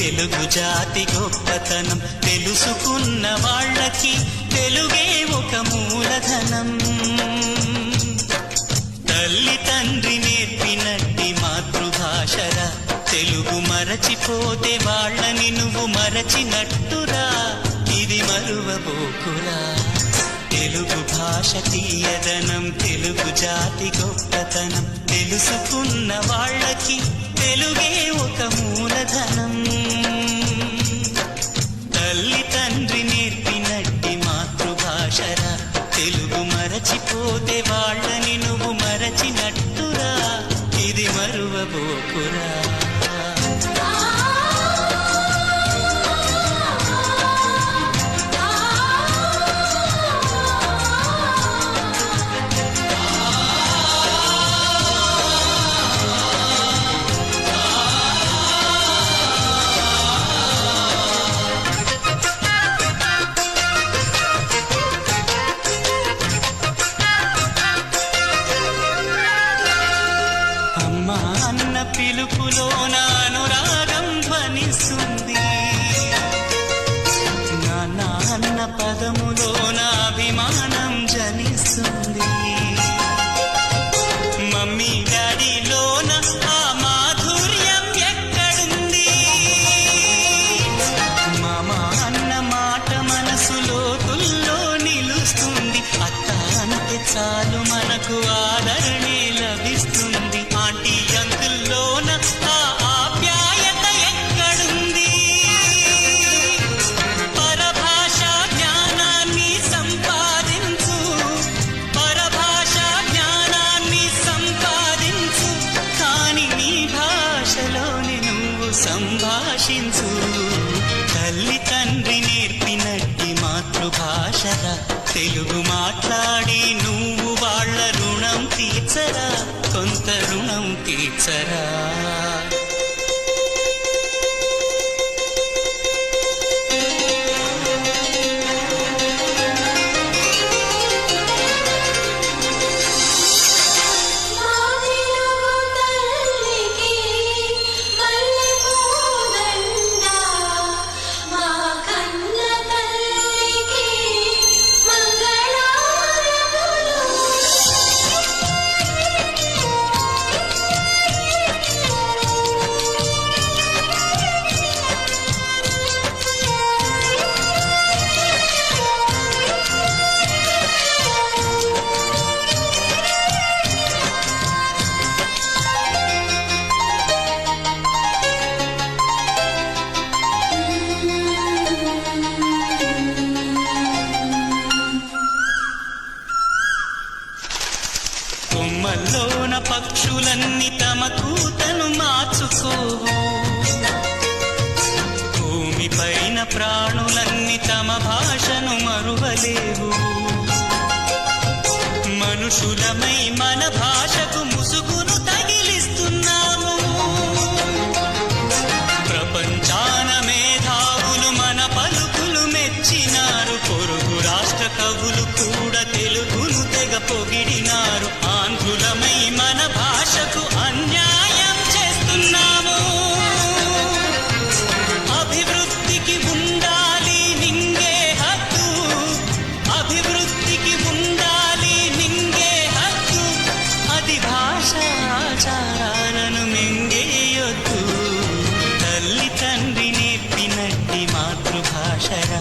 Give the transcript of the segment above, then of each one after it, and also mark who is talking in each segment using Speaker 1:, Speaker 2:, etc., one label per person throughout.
Speaker 1: తెలుగు జాతి గొప్పతనం తెలుసుకున్న వాళ్ళకి తెలుగే ఒక మూలధనం. తల్లి తండ్రి నేర్పినట్టి మాతృభాషరా, తెలుగు మరచిపోతే వాళ్ళని నువ్వు మరచినట్టురా, ఇది మరువబోకురా. తెలుగు భాష తీయదనం, తెలుగు జాతి గొప్పతనం తెలుసుకున్న వాళ్ళకి తెలుగే ఒక మూలధనం. తల్లి తండ్రి నేర్పినట్టి మాతృభాషరా, తెలుగు మరచిపోతే వాళ్ళని నువ్వు మరచినట్టురా, ఇది మరువబోకురా. అన్న పిలుపులోన అనురాగం ధ్వనిస్తుంది, నాన్న అన్న పదములోన అభిమానం జనిస్తుంది. మమ్మీ డాడీలోన ఆ మాధుర్యం ఎక్కడుంది? మామ అన్న మాట మనసులో తుల్లో నిలుస్తుంది. అత్త అంటే చాలు మనకు ఆదరణే లభిస్తుంది. ఆంటీ అంకుల్లోన ఆ ఆప్యాయత ఎక్కడుంది? పరభాషా జ్ఞానాన్ని సంపాదించు, పరభాషా జ్ఞానాన్ని సంపాదించు, కాని నీ భాషలోని నువ్వు సంభాషించు. తల్లి తండ్రి నేర్పినట్టి మాతృభాషరా, తెలుగు మాట్లాడి నువ్వు వాళ్ళ రుణం తీర్చరా, కొంత రుణం తీర్చరా. కొమ్మల్లోన పక్షులన్నీ తమ కూతను మార్చుకోవు, భూమిపైన ప్రాణులన్నీ తమ భాషను మరువలేవు. మనుషులమై మన భాషకు ముసుగును తగిలిస్తున్నాము. ప్రపంచాన మేధావులు మన పలుకులు మెచ్చినారు. పొరుగు రాష్ట్ర కవులు కూడా తెలుగును తెగ పొగిడినారు. ఆంధ్రులమై మన భాషకు అన్యాయం చేస్తున్నాము. అభివృద్ధికి ఉండాలి నింగే హక్కు, అభివృద్ధికి ఉండాలి నింగే హక్కు, అది భాషాచారాలను మింగేయొద్దు. తల్లి తండ్రి నేర్పినట్టి మాతృభాషరా,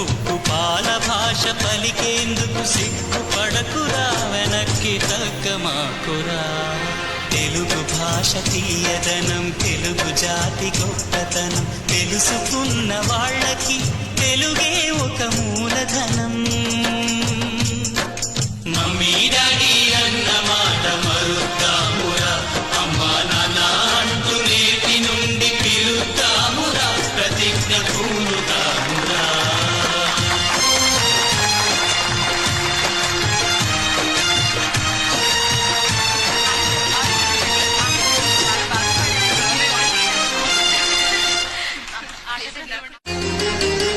Speaker 1: ఉప్పు పాల భాష పలికేందుకు సిగ్గుపడకురా, వెనక్కి తగ్గమాకురా. తెలుగు భాష తీయదనం, తెలుగు జాతి గొప్పతనం తెలుసుకున్న వాళ్ళకి తెలుగే ఒక మూలధనం. మమ్మీ డాడీ అన్న మాట మరుద్దామురా, అమ్మా నాన్న అంటూ నేటి నుండి పిలుద్దామురా, ప్రతిజ్ఞ పూనుతామురా.
Speaker 2: Thank you.